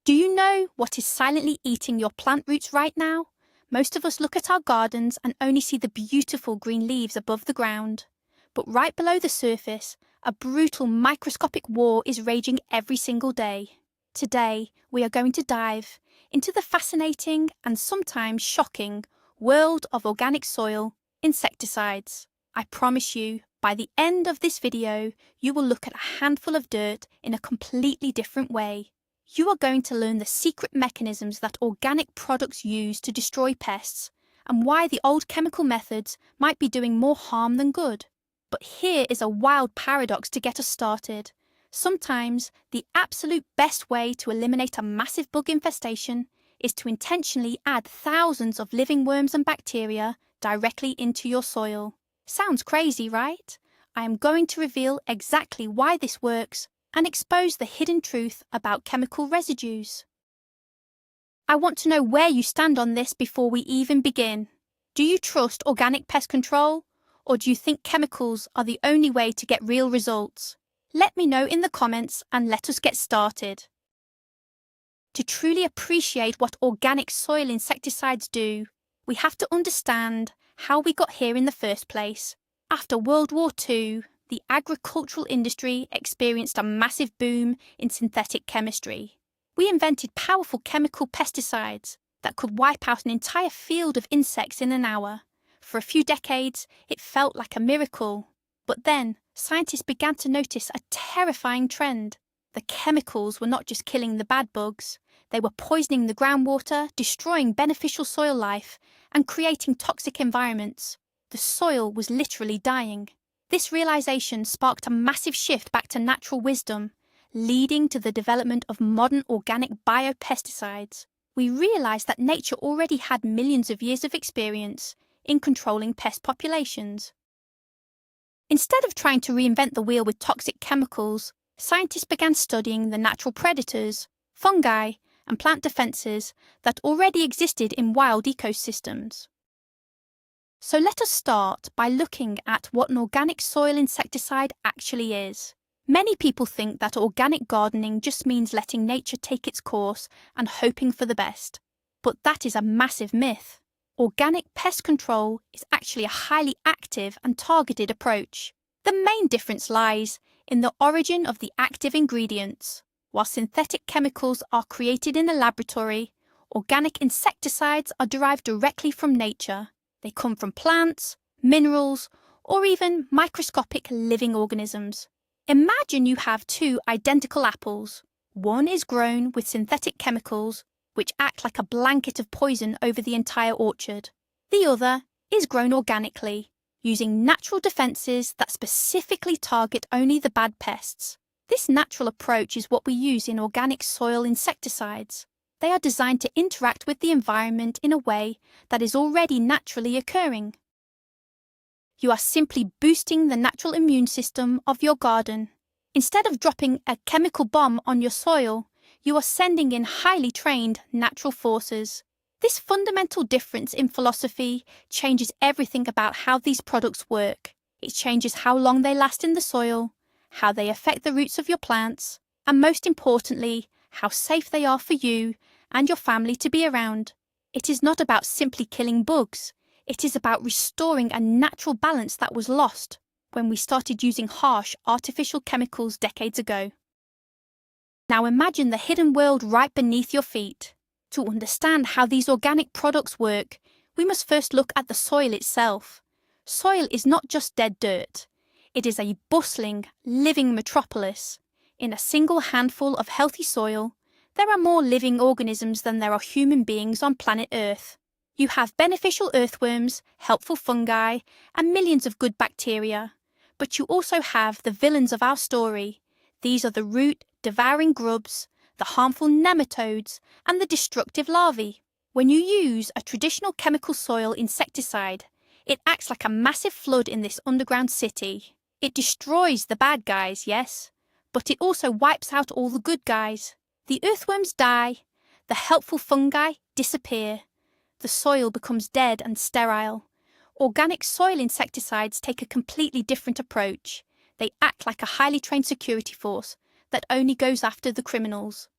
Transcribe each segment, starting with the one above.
Do you know what is silently eating your plant roots right now? Most of us look at our gardens and only see the beautiful green leaves above the ground. But right below the surface, a brutal microscopic war is raging every single day. Today, we are going to dive into the fascinating and sometimes shocking world of organic soil, insecticides. I promise you, by the end of this video, you will look at a handful of dirt in a completely different way. You are going to learn the secret mechanisms that organic products use to destroy pests and why the old chemical methods might be doing more harm than good. But here is a wild paradox to get us started. Sometimes the absolute best way to eliminate a massive bug infestation is to intentionally add thousands of living worms and bacteria directly into your soil. Sounds crazy, right? I am going to reveal exactly why this works and expose the hidden truth about chemical residues. I want to know where you stand on this before we even begin. Do you trust organic pest control, or do you think chemicals are the only way to get real results? Let me know in the comments and let us get started. To truly appreciate what organic soil insecticides do, we have to understand how we got here in the first place. After World War II, the agricultural industry experienced a massive boom in synthetic chemistry. We invented powerful chemical pesticides that could wipe out an entire field of insects in an hour. For a few decades, it felt like a miracle. But then, scientists began to notice a terrifying trend. The chemicals were not just killing the bad bugs, they were poisoning the groundwater, destroying beneficial soil life, and creating toxic environments. The soil was literally dying. This realization sparked a massive shift back to natural wisdom, leading to the development of modern organic biopesticides. We realized that nature already had millions of years of experience in controlling pest populations. Instead of trying to reinvent the wheel with toxic chemicals, scientists began studying the natural predators, fungi, and plant defenses that already existed in wild ecosystems. So let us start by looking at what an organic soil insecticide actually is. Many people think that organic gardening just means letting nature take its course and hoping for the best. But that is a massive myth. Organic pest control is actually a highly active and targeted approach. The main difference lies in the origin of the active ingredients. While synthetic chemicals are created in a laboratory, organic insecticides are derived directly from nature. They come from plants, minerals, or even microscopic living organisms. Imagine you have two identical apples. One is grown with synthetic chemicals, which act like a blanket of poison over the entire orchard. The other is grown organically, using natural defenses that specifically target only the bad pests. This natural approach is what we use in organic soil insecticides. They are designed to interact with the environment in a way that is already naturally occurring. You are simply boosting the natural immune system of your garden. Instead of dropping a chemical bomb on your soil, you are sending in highly trained natural forces. This fundamental difference in philosophy changes everything about how these products work. It changes how long they last in the soil, how they affect the roots of your plants, and most importantly, how safe they are for you and your family to be around. It is not about simply killing bugs. It is about restoring a natural balance that was lost when we started using harsh artificial chemicals decades ago. Now imagine the hidden world right beneath your feet. To understand how these organic products work, we must first look at the soil itself. Soil is not just dead dirt. It is a bustling, living metropolis. In a single handful of healthy soil, there are more living organisms than there are human beings on planet Earth. You have beneficial earthworms, helpful fungi, and millions of good bacteria. But you also have the villains of our story. These are the root-devouring grubs, the harmful nematodes, and the destructive larvae. When you use a traditional chemical soil insecticide, it acts like a massive flood in this underground city. It destroys the bad guys, yes, but it also wipes out all the good guys. The earthworms die, the helpful fungi disappear. The soil becomes dead and sterile. Organic soil insecticides take a completely different approach. They act like a highly trained security force that only goes after the criminals.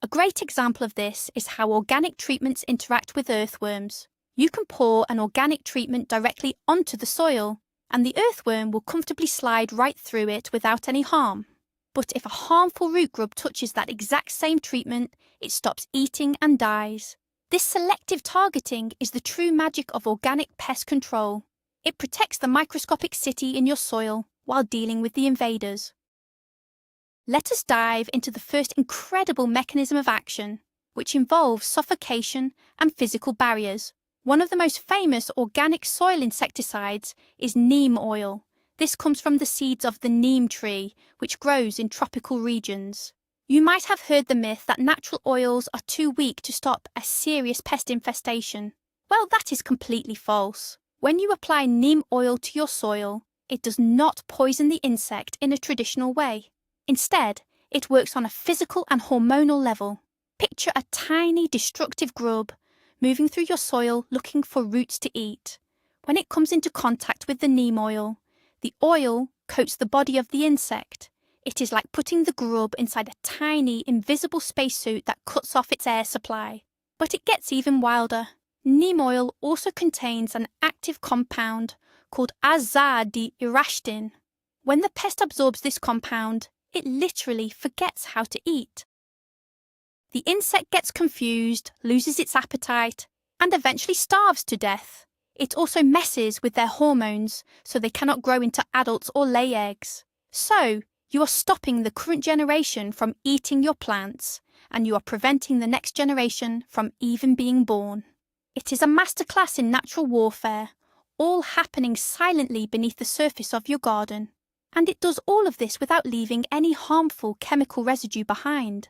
A great example of this is how organic treatments interact with earthworms. You can pour an organic treatment directly onto the soil, and the earthworm will comfortably slide right through it without any harm. But if a harmful root grub touches that exact same treatment, it stops eating and dies. This selective targeting is the true magic of organic pest control. It protects the microscopic city in your soil while dealing with the invaders. Let us dive into the first incredible mechanism of action, which involves suffocation and physical barriers. One of the most famous organic soil insecticides is neem oil. This comes from the seeds of the neem tree, which grows in tropical regions. You might have heard the myth that natural oils are too weak to stop a serious pest infestation. Well, that is completely false. When you apply neem oil to your soil, it does not poison the insect in a traditional way. Instead, it works on a physical and hormonal level. Picture a tiny destructive grub moving through your soil looking for roots to eat. When it comes into contact with the neem oil, the oil coats the body of the insect. It is like putting the grub inside a tiny, invisible spacesuit that cuts off its air supply. But it gets even wilder. Neem oil also contains an active compound called azadirachtin. When the pest absorbs this compound, it literally forgets how to eat. The insect gets confused, loses its appetite, and eventually starves to death. It also messes with their hormones, so they cannot grow into adults or lay eggs. So, you are stopping the current generation from eating your plants, and you are preventing the next generation from even being born. It is a masterclass in natural warfare, all happening silently beneath the surface of your garden. And it does all of this without leaving any harmful chemical residue behind.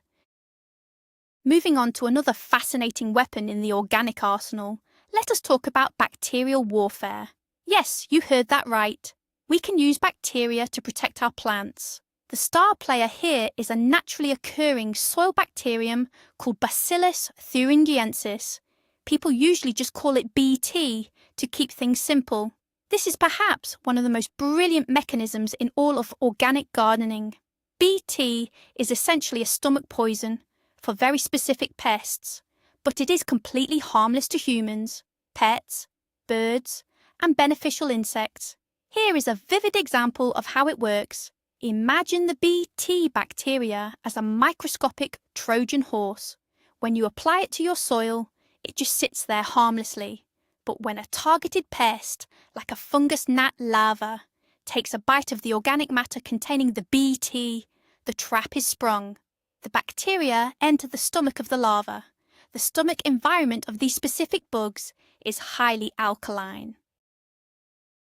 Moving on to another fascinating weapon in the organic arsenal, let us talk about bacterial warfare. Yes, you heard that right. We can use bacteria to protect our plants. The star player here is a naturally occurring soil bacterium called Bacillus thuringiensis. People usually just call it BT to keep things simple. This is perhaps one of the most brilliant mechanisms in all of organic gardening. BT is essentially a stomach poison for very specific pests, but it is completely harmless to humans, pets, birds, and beneficial insects. Here is a vivid example of how it works. Imagine the BT bacteria as a microscopic Trojan horse. When you apply it to your soil, it just sits there harmlessly. But when a targeted pest, like a fungus gnat larva, takes a bite of the organic matter containing the BT, the trap is sprung. The bacteria enter the stomach of the larva. The stomach environment of these specific bugs is highly alkaline.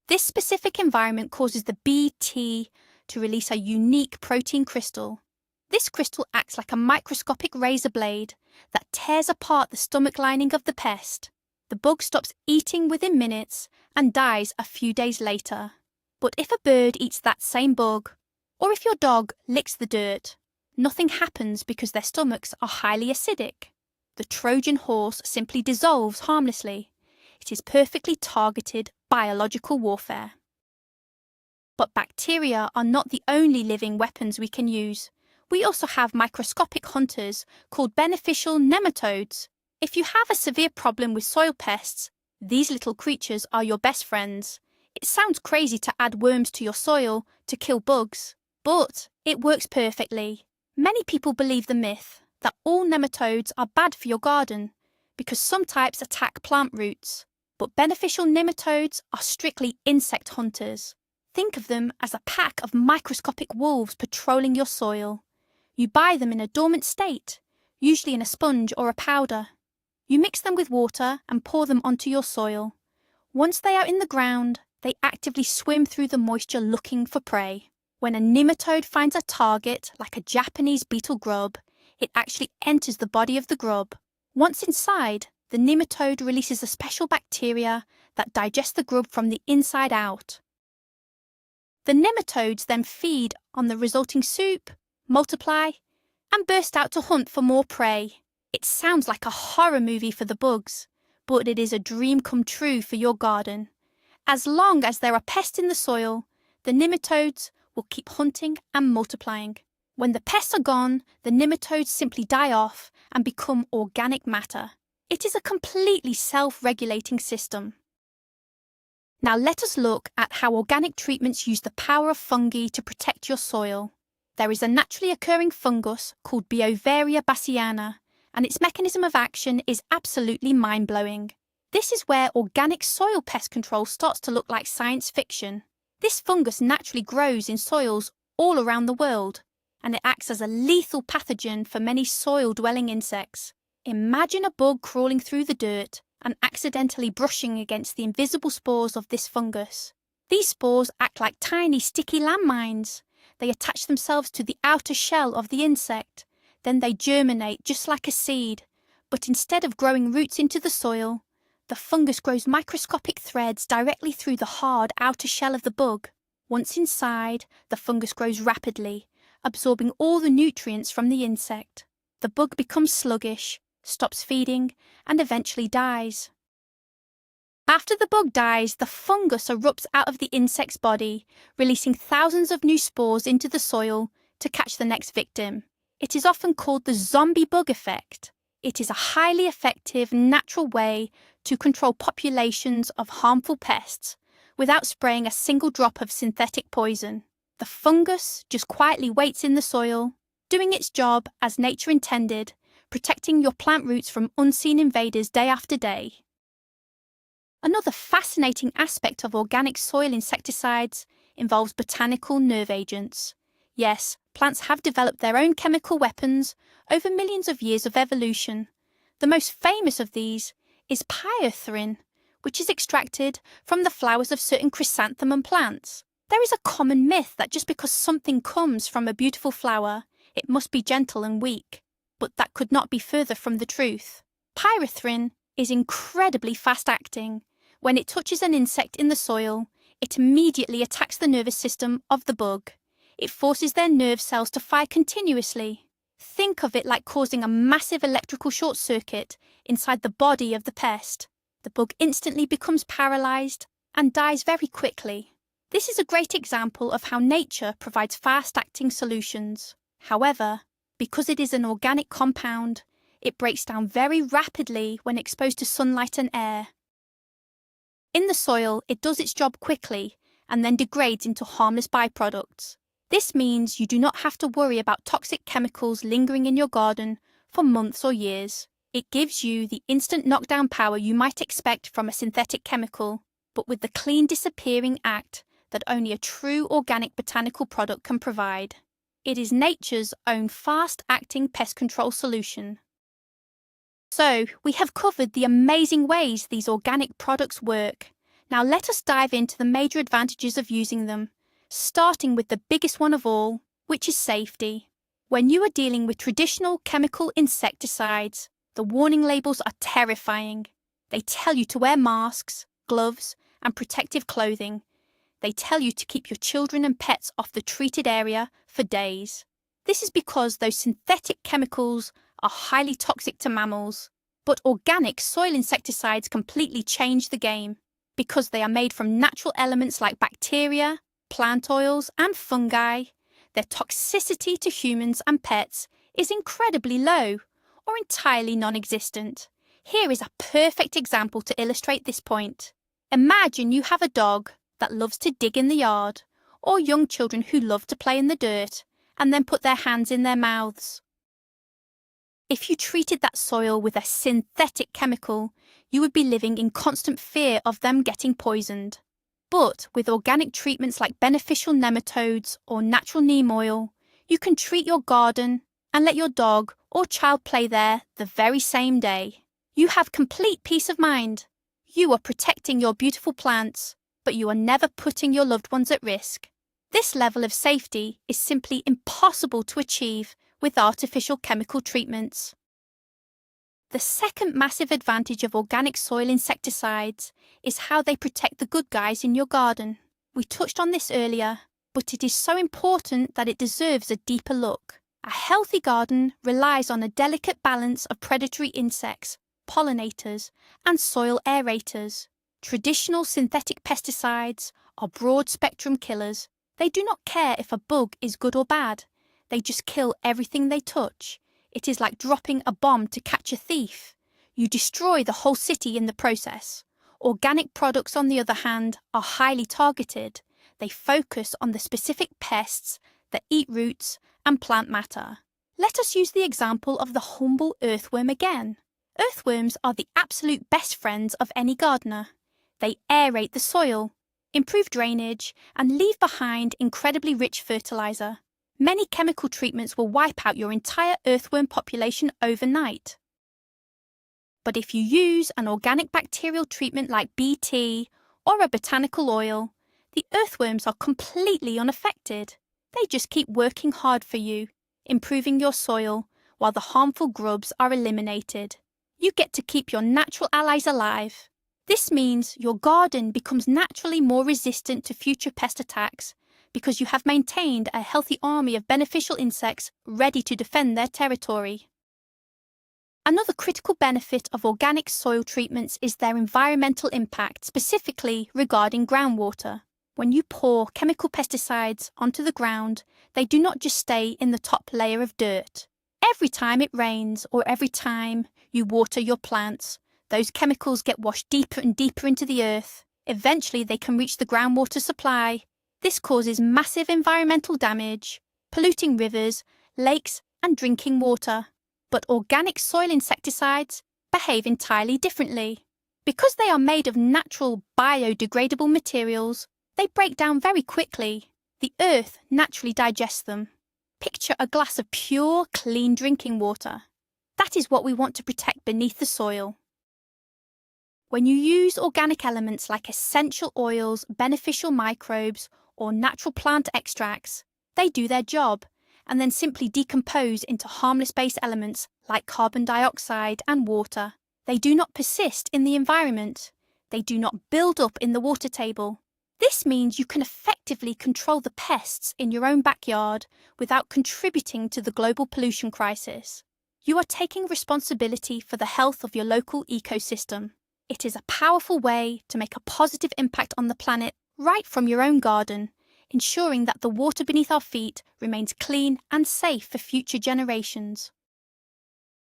This specific environment causes the BT to release a unique protein crystal. This crystal acts like a microscopic razor blade that tears apart the stomach lining of the pest. The bug stops eating within minutes and dies a few days later. But if a bird eats that same bug, or if your dog licks the dirt, nothing happens because their stomachs are highly acidic. The Trojan horse simply dissolves harmlessly. It is perfectly targeted biological warfare. But bacteria are not the only living weapons we can use. We also have microscopic hunters called beneficial nematodes. If you have a severe problem with soil pests, these little creatures are your best friends. It sounds crazy to add worms to your soil to kill bugs, but it works perfectly. Many people believe the myth that all nematodes are bad for your garden because some types attack plant roots, but beneficial nematodes are strictly insect hunters. Think of them as a pack of microscopic wolves patrolling your soil. You buy them in a dormant state, usually in a sponge or a powder. You mix them with water and pour them onto your soil. Once they are in the ground, they actively swim through the moisture looking for prey. When a nematode finds a target, like a Japanese beetle grub, it actually enters the body of the grub. Once inside, the nematode releases a special bacteria that digest the grub from the inside out. The nematodes then feed on the resulting soup, multiply, and burst out to hunt for more prey. It sounds like a horror movie for the bugs, but it is a dream come true for your garden. As long as there are pests in the soil, the nematodes will keep hunting and multiplying. When the pests are gone, the nematodes simply die off and become organic matter. It is a completely self-regulating system. Now let us look at how organic treatments use the power of fungi to protect your soil. There is a naturally occurring fungus called Baciana, and its mechanism of action is absolutely mind-blowing. This is where organic soil pest control starts to look like science fiction. This fungus naturally grows in soils all around the world, and it acts as a lethal pathogen for many soil-dwelling insects. Imagine a bug crawling through the dirt and accidentally brushing against the invisible spores of this fungus. These spores act like tiny sticky landmines. They attach themselves to the outer shell of the insect. Then they germinate just like a seed, but instead of growing roots into the soil, the fungus grows microscopic threads directly through the hard outer shell of the bug. Once inside, the fungus grows rapidly, absorbing all the nutrients from the insect. The bug becomes sluggish, stops feeding, and eventually dies. After the bug dies, the fungus erupts out of the insect's body, releasing thousands of new spores into the soil to catch the next victim. It is often called the zombie bug effect. It is a highly effective, natural way to control populations of harmful pests without spraying a single drop of synthetic poison. The fungus just quietly waits in the soil, doing its job as nature intended, protecting your plant roots from unseen invaders day after day. Another fascinating aspect of organic soil insecticides involves botanical nerve agents. Yes, plants have developed their own chemical weapons over millions of years of evolution. The most famous of these is pyrethrin, which is extracted from the flowers of certain chrysanthemum plants. There is a common myth that just because something comes from a beautiful flower, it must be gentle and weak, but that could not be further from the truth. Pyrethrin is incredibly fast-acting. When it touches an insect in the soil, it immediately attacks the nervous system of the bug. It forces their nerve cells to fire continuously. Think of it like causing a massive electrical short circuit inside the body of the pest. The bug instantly becomes paralyzed and dies very quickly. This is a great example of how nature provides fast-acting solutions. However, because it is an organic compound, it breaks down very rapidly when exposed to sunlight and air. In the soil, it does its job quickly and then degrades into harmless byproducts. This means you do not have to worry about toxic chemicals lingering in your garden for months or years. It gives you the instant knockdown power you might expect from a synthetic chemical, but with the clean disappearing act that only a true organic botanical product can provide. It is nature's own fast-acting pest control solution. So, we have covered the amazing ways these organic products work. Now let us dive into the major advantages of using them, starting with the biggest one of all, which is safety. When you are dealing with traditional chemical insecticides, the warning labels are terrifying. They tell you to wear masks, gloves, and protective clothing. They tell you to keep your children and pets off the treated area for days. This is because those synthetic chemicals are highly toxic to mammals. But organic soil insecticides completely change the game. Because they are made from natural elements like bacteria, plant oils, and fungi, their toxicity to humans and pets is incredibly low or entirely non-existent. Here is a perfect example to illustrate this point. Imagine you have a dog that loves to dig in the yard, or young children who love to play in the dirt and then put their hands in their mouths. If you treated that soil with a synthetic chemical, you would be living in constant fear of them getting poisoned. But with organic treatments like beneficial nematodes or natural neem oil, you can treat your garden and let your dog or child play there the very same day. You have complete peace of mind. You are protecting your beautiful plants, but you are never putting your loved ones at risk. This level of safety is simply impossible to achieve with artificial chemical treatments. The second massive advantage of organic soil insecticides is how they protect the good guys in your garden. We touched on this earlier, but it is so important that it deserves a deeper look. A healthy garden relies on a delicate balance of predatory insects, pollinators, and soil aerators. Traditional synthetic pesticides are broad-spectrum killers. They do not care if a bug is good or bad. They just kill everything they touch. It is like dropping a bomb to catch a thief. You destroy the whole city in the process. Organic products, on the other hand, are highly targeted. They focus on the specific pests that eat roots and plant matter. Let us use the example of the humble earthworm again. Earthworms are the absolute best friends of any gardener. They aerate the soil, improve drainage, and leave behind incredibly rich fertilizer. Many chemical treatments will wipe out your entire earthworm population overnight. But if you use an organic bacterial treatment like BT or a botanical oil, the earthworms are completely unaffected. They just keep working hard for you, improving your soil, while the harmful grubs are eliminated. You get to keep your natural allies alive. This means your garden becomes naturally more resistant to future pest attacks because you have maintained a healthy army of beneficial insects ready to defend their territory. Another critical benefit of organic soil treatments is their environmental impact, specifically regarding groundwater. When you pour chemical pesticides onto the ground, they do not just stay in the top layer of dirt. Every time it rains or every time you water your plants, those chemicals get washed deeper and deeper into the earth. Eventually, they can reach the groundwater supply. This causes massive environmental damage, polluting rivers, lakes, and drinking water. But organic soil insecticides behave entirely differently. Because they are made of natural, biodegradable materials, they break down very quickly. The earth naturally digests them. Picture a glass of pure, clean drinking water. That is what we want to protect beneath the soil. When you use organic elements like essential oils, beneficial microbes, or natural plant extracts, they do their job and then simply decompose into harmless base elements like carbon dioxide and water. They do not persist in the environment. They do not build up in the water table. This means you can effectively control the pests in your own backyard without contributing to the global pollution crisis. You are taking responsibility for the health of your local ecosystem. It is a powerful way to make a positive impact on the planet right from your own garden, ensuring that the water beneath our feet remains clean and safe for future generations.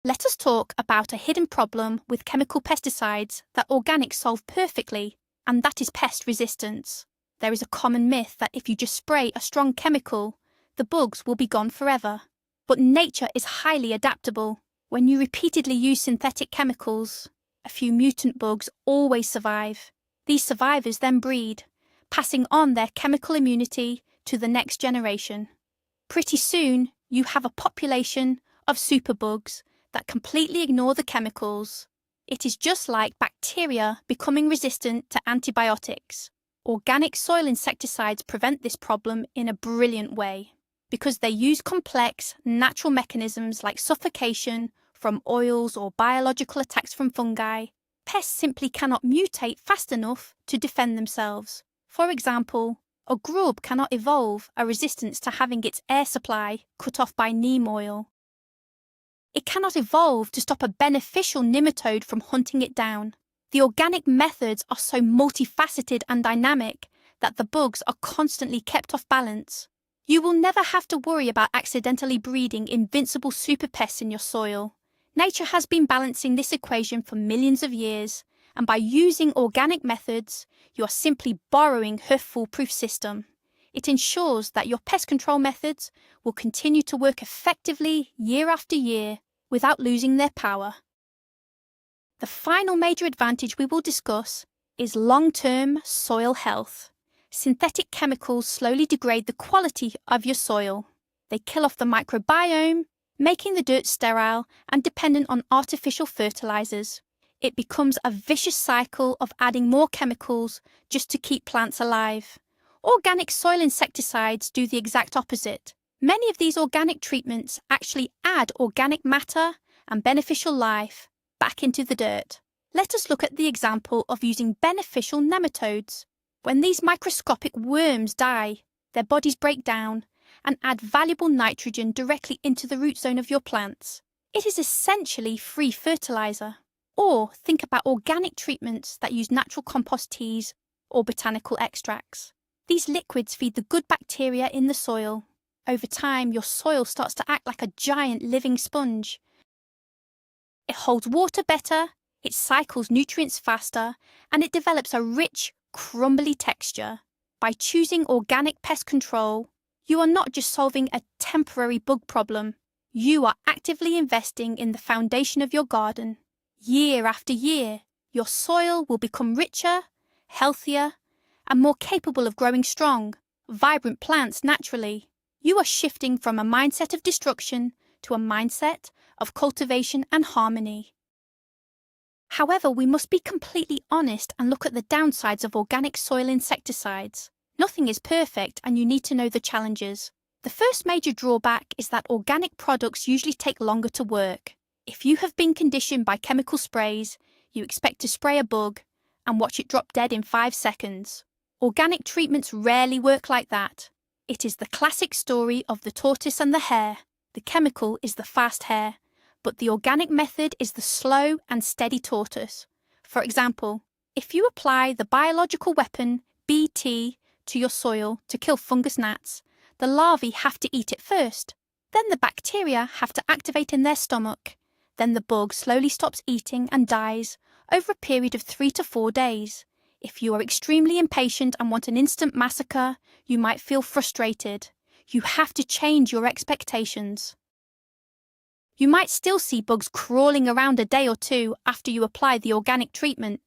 Let us talk about a hidden problem with chemical pesticides that organics solve perfectly, and that is pest resistance. There is a common myth that if you just spray a strong chemical, the bugs will be gone forever. But nature is highly adaptable. When you repeatedly use synthetic chemicals, a few mutant bugs always survive. These survivors then breed, passing on their chemical immunity to the next generation. Pretty soon, you have a population of superbugs that completely ignore the chemicals. It is just like bacteria becoming resistant to antibiotics. Organic soil insecticides prevent this problem in a brilliant way. Because they use complex, natural mechanisms like suffocation from oils or biological attacks from fungi, pests simply cannot mutate fast enough to defend themselves. For example, a grub cannot evolve a resistance to having its air supply cut off by neem oil. It cannot evolve to stop a beneficial nematode from hunting it down. The organic methods are so multifaceted and dynamic that the bugs are constantly kept off balance. You will never have to worry about accidentally breeding invincible superpests in your soil. Nature has been balancing this equation for millions of years, and by using organic methods, you are simply borrowing her foolproof system. It ensures that your pest control methods will continue to work effectively year after year without losing their power. The final major advantage we will discuss is long-term soil health. Synthetic chemicals slowly degrade the quality of your soil. They kill off the microbiome, making the dirt sterile and dependent on artificial fertilizers. It becomes a vicious cycle of adding more chemicals just to keep plants alive. Organic soil insecticides do the exact opposite. Many of these organic treatments actually add organic matter and beneficial life back into the dirt. Let us look at the example of using beneficial nematodes. When these microscopic worms die, their bodies break down and add valuable nitrogen directly into the root zone of your plants. It is essentially free fertilizer. Or think about organic treatments that use natural compost teas or botanical extracts. These liquids feed the good bacteria in the soil. Over time, your soil starts to act like a giant living sponge. It holds water better, it cycles nutrients faster, and it develops a rich, crumbly texture. By choosing organic pest control, you are not just solving a temporary bug problem, you are actively investing in the foundation of your garden. Year after year, your soil will become richer, healthier, and more capable of growing strong, vibrant plants naturally. You are shifting from a mindset of destruction to a mindset of cultivation and harmony. However, we must be completely honest and look at the downsides of organic soil insecticides. Nothing is perfect, and you need to know the challenges. The first major drawback is that organic products usually take longer to work. If you have been conditioned by chemical sprays, you expect to spray a bug and watch it drop dead in 5 seconds. Organic treatments rarely work like that. It is the classic story of the tortoise and the hare. The chemical is the fast hare, but the organic method is the slow and steady tortoise. For example, if you apply the biological weapon Bt to your soil to kill fungus gnats, the larvae have to eat it first. Then the bacteria have to activate in their stomach. Then the bug slowly stops eating and dies over a period of 3 to 4 days. If you are extremely impatient and want an instant massacre, you might feel frustrated. You have to change your expectations. You might still see bugs crawling around a day or two after you apply the organic treatment,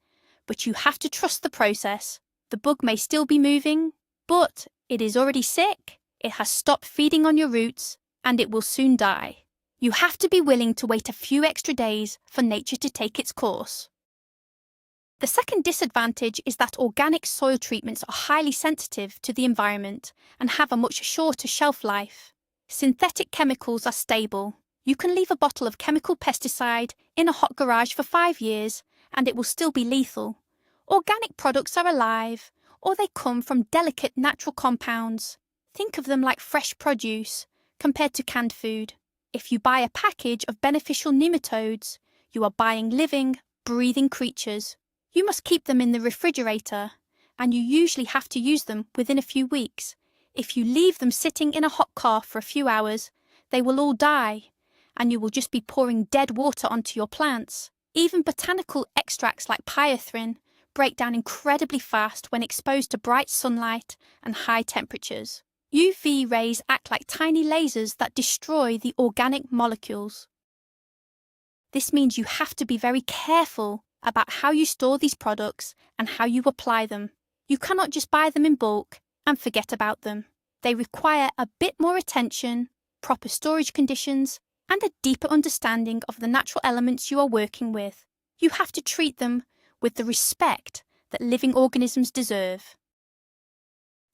but you have to trust the process. The bug may still be moving, but it is already sick, it has stopped feeding on your roots, and it will soon die. You have to be willing to wait a few extra days for nature to take its course. The second disadvantage is that organic soil treatments are highly sensitive to the environment and have a much shorter shelf life. Synthetic chemicals are stable. You can leave a bottle of chemical pesticide in a hot garage for 5 years and it will still be lethal. Organic products are alive, or they come from delicate natural compounds. Think of them like fresh produce compared to canned food. If you buy a package of beneficial nematodes, you are buying living, breathing creatures. You must keep them in the refrigerator, and you usually have to use them within a few weeks. If you leave them sitting in a hot car for a few hours, they will all die, and you will just be pouring dead water onto your plants. Even botanical extracts like pyrethrin break down incredibly fast when exposed to bright sunlight and high temperatures. UV rays act like tiny lasers that destroy the organic molecules. This means you have to be very careful about how you store these products and how you apply them. You cannot just buy them in bulk and forget about them. They require a bit more attention, proper storage conditions, and a deeper understanding of the natural elements you are working with. You have to treat them with the respect that living organisms deserve.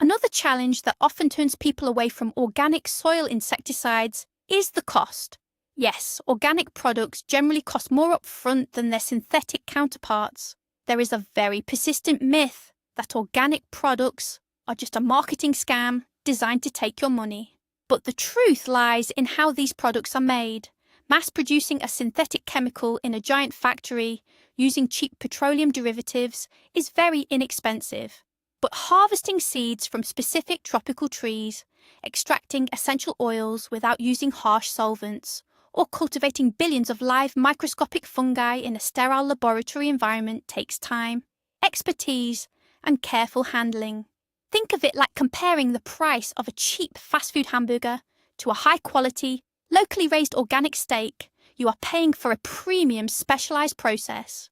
Another challenge that often turns people away from organic soil insecticides is the cost. Yes, organic products generally cost more up front than their synthetic counterparts. There is a very persistent myth that organic products are just a marketing scam designed to take your money. But the truth lies in how these products are made. Mass-producing a synthetic chemical in a giant factory using cheap petroleum derivatives is very inexpensive. But harvesting seeds from specific tropical trees, extracting essential oils without using harsh solvents, or cultivating billions of live microscopic fungi in a sterile laboratory environment takes time, expertise, and careful handling. Think of it like comparing the price of a cheap fast food hamburger to a high-quality, locally raised organic steak. You are paying for a premium specialized process.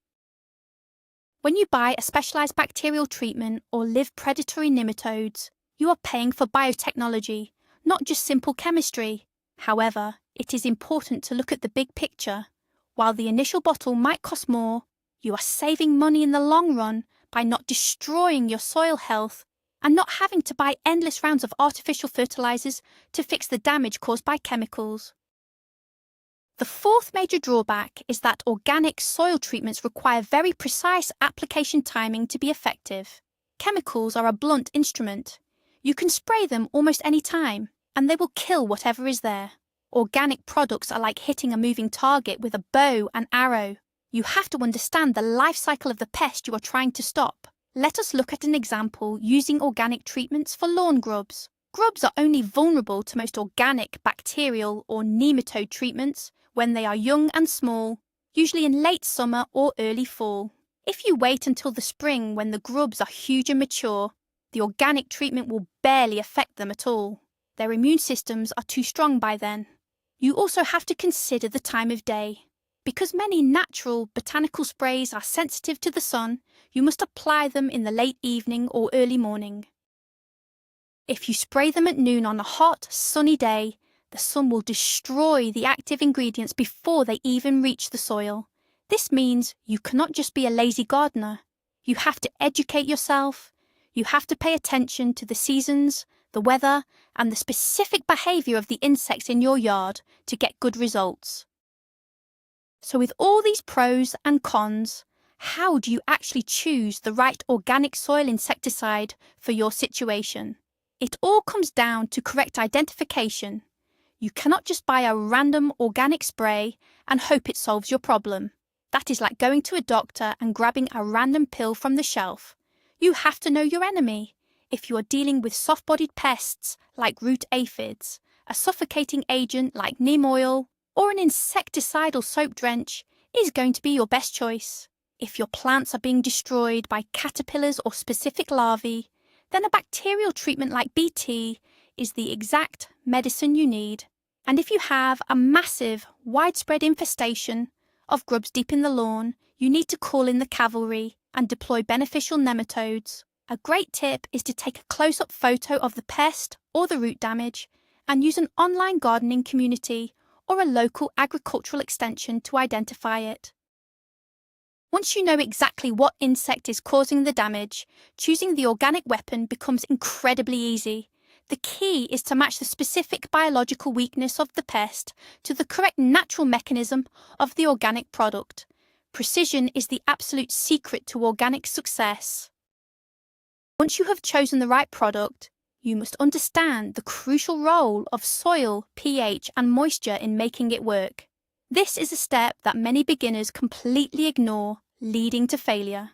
When you buy a specialized bacterial treatment or live predatory nematodes, you are paying for biotechnology, not just simple chemistry. However, it is important to look at the big picture. While the initial bottle might cost more, you are saving money in the long run by not destroying your soil health and not having to buy endless rounds of artificial fertilizers to fix the damage caused by chemicals. The fourth major drawback is that organic soil treatments require very precise application timing to be effective. Chemicals are a blunt instrument. You can spray them almost any time, and they will kill whatever is there. Organic products are like hitting a moving target with a bow and arrow. You have to understand the life cycle of the pest you are trying to stop. Let us look at an example using organic treatments for lawn grubs. Grubs are only vulnerable to most organic, bacterial or nematode treatments when they are young and small, usually in late summer or early fall. If you wait until the spring when the grubs are huge and mature, the organic treatment will barely affect them at all. Their immune systems are too strong by then. You also have to consider the time of day. Because many natural botanical sprays are sensitive to the sun, you must apply them in the late evening or early morning. If you spray them at noon on a hot, sunny day, the sun will destroy the active ingredients before they even reach the soil. This means you cannot just be a lazy gardener. You have to educate yourself. You have to pay attention to the seasons, the weather, and the specific behaviour of the insects in your yard to get good results. So with all these pros and cons, how do you actually choose the right organic soil insecticide for your situation? It all comes down to correct identification. You cannot just buy a random organic spray and hope it solves your problem. That is like going to a doctor and grabbing a random pill from the shelf. You have to know your enemy. If you are dealing with soft-bodied pests like root aphids, a suffocating agent like neem oil, or an insecticidal soap drench is going to be your best choice. If your plants are being destroyed by caterpillars or specific larvae, then a bacterial treatment like BT is the exact medicine you need. And if you have a massive, widespread infestation of grubs deep in the lawn, you need to call in the cavalry and deploy beneficial nematodes. A great tip is to take a close-up photo of the pest or the root damage and use an online gardening community or a local agricultural extension to identify it. Once you know exactly what insect is causing the damage, choosing the organic weapon becomes incredibly easy. The key is to match the specific biological weakness of the pest to the correct natural mechanism of the organic product. Precision is the absolute secret to organic success. Once you have chosen the right product, you must understand the crucial role of soil, pH, and moisture in making it work. This is a step that many beginners completely ignore, leading to failure.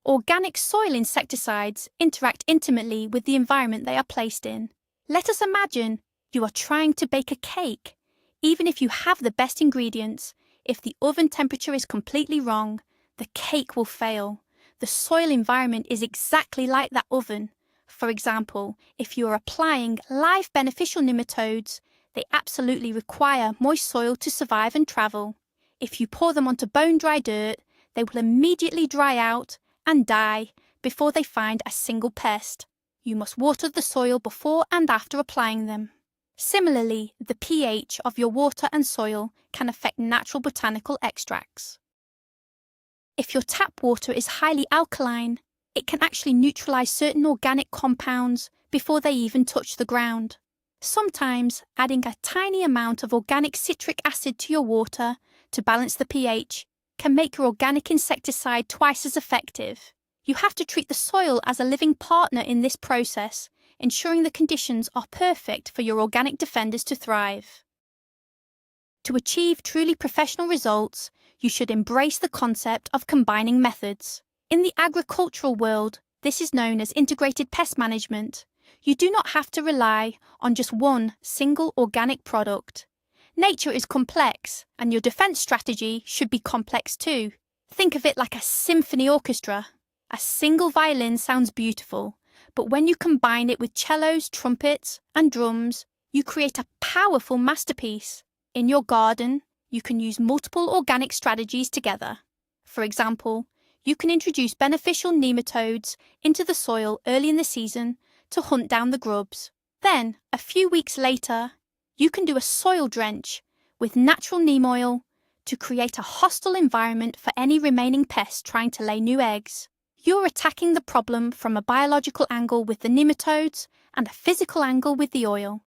Organic soil insecticides interact intimately with the environment they are placed in. Let us imagine you are trying to bake a cake. Even if you have the best ingredients, if the oven temperature is completely wrong, the cake will fail. The soil environment is exactly like that oven. For example, if you are applying live beneficial nematodes, they absolutely require moist soil to survive and travel. If you pour them onto bone-dry dirt, they will immediately dry out and die before they find a single pest. You must water the soil before and after applying them. Similarly, the pH of your water and soil can affect natural botanical extracts. If your tap water is highly alkaline, it can actually neutralize certain organic compounds before they even touch the ground. Sometimes adding a tiny amount of organic citric acid to your water to balance the pH can make your organic insecticide twice as effective. You have to treat the soil as a living partner in this process, ensuring the conditions are perfect for your organic defenders to thrive. To achieve truly professional results, you should embrace the concept of combining methods. In the agricultural world, this is known as integrated pest management. You do not have to rely on just one single organic product. Nature is complex, and your defense strategy should be complex too. Think of it like a symphony orchestra. A single violin sounds beautiful, but when you combine it with cellos, trumpets, and drums, you create a powerful masterpiece. In your garden, you can use multiple organic strategies together. For example, you can introduce beneficial nematodes into the soil early in the season to hunt down the grubs. Then, a few weeks later, you can do a soil drench with natural neem oil to create a hostile environment for any remaining pests trying to lay new eggs. You're attacking the problem from a biological angle with the nematodes and a physical angle with the oil.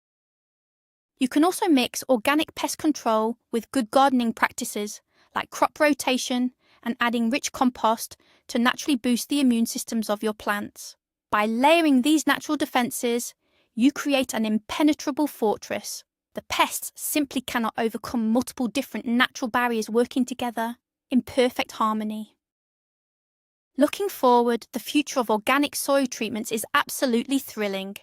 You can also mix organic pest control with good gardening practices like crop rotation and adding rich compost to naturally boost the immune systems of your plants. By layering these natural defences, you create an impenetrable fortress. The pests simply cannot overcome multiple different natural barriers working together in perfect harmony. Looking forward, the future of organic soil treatments is absolutely thrilling.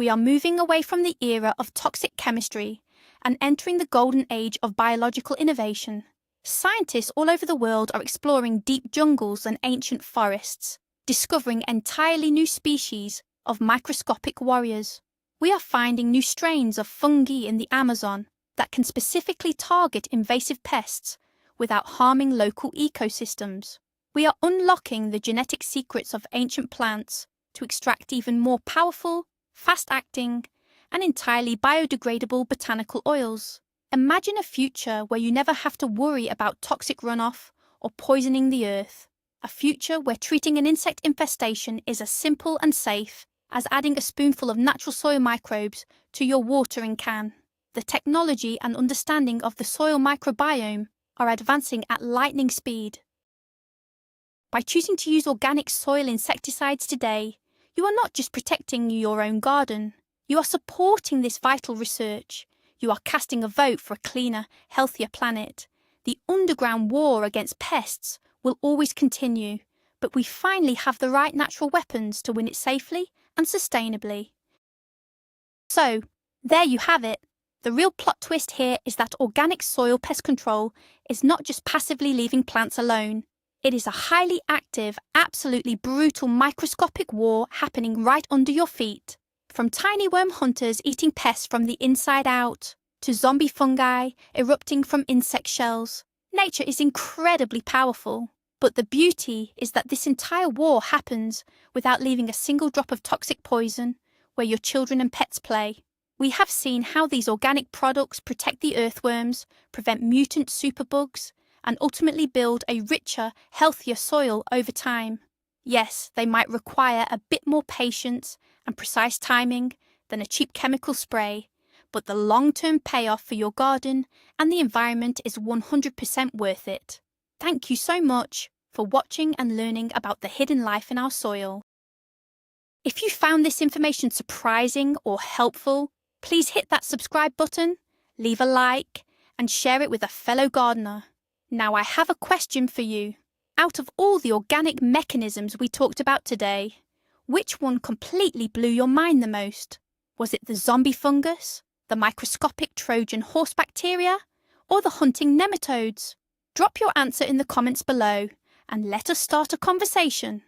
We are moving away from the era of toxic chemistry and entering the golden age of biological innovation. Scientists all over the world are exploring deep jungles and ancient forests, discovering entirely new species of microscopic warriors. We are finding new strains of fungi in the Amazon that can specifically target invasive pests without harming local ecosystems. We are unlocking the genetic secrets of ancient plants to extract even more powerful, fast-acting, and entirely biodegradable botanical oils. Imagine a future where you never have to worry about toxic runoff or poisoning the earth. A future where treating an insect infestation is as simple and safe as adding a spoonful of natural soil microbes to your watering can. The technology and understanding of the soil microbiome are advancing at lightning speed. By choosing to use organic soil insecticides today, you are not just protecting your own garden, you are supporting this vital research. You are casting a vote for a cleaner, healthier planet. The underground war against pests will always continue, but we finally have the right natural weapons to win it safely and sustainably. So, there you have it. The real plot twist here is that organic soil pest control is not just passively leaving plants alone. It is a highly active, absolutely brutal microscopic war happening right under your feet. From tiny worm hunters eating pests from the inside out, to zombie fungi erupting from insect shells, nature is incredibly powerful. But the beauty is that this entire war happens without leaving a single drop of toxic poison where your children and pets play. We have seen how these organic products protect the earthworms, prevent mutant superbugs, and ultimately build a richer, healthier soil over time. Yes, they might require a bit more patience and precise timing than a cheap chemical spray, but the long-term payoff for your garden and the environment is 100% worth it. Thank you so much for watching and learning about the hidden life in our soil. If you found this information surprising or helpful, please hit that subscribe button, leave a like, and share it with a fellow gardener. Now I have a question for you. Out of all the organic mechanisms we talked about today, which one completely blew your mind the most? Was it the zombie fungus, the microscopic Trojan horse bacteria, or the hunting nematodes? Drop your answer in the comments below and let us start a conversation.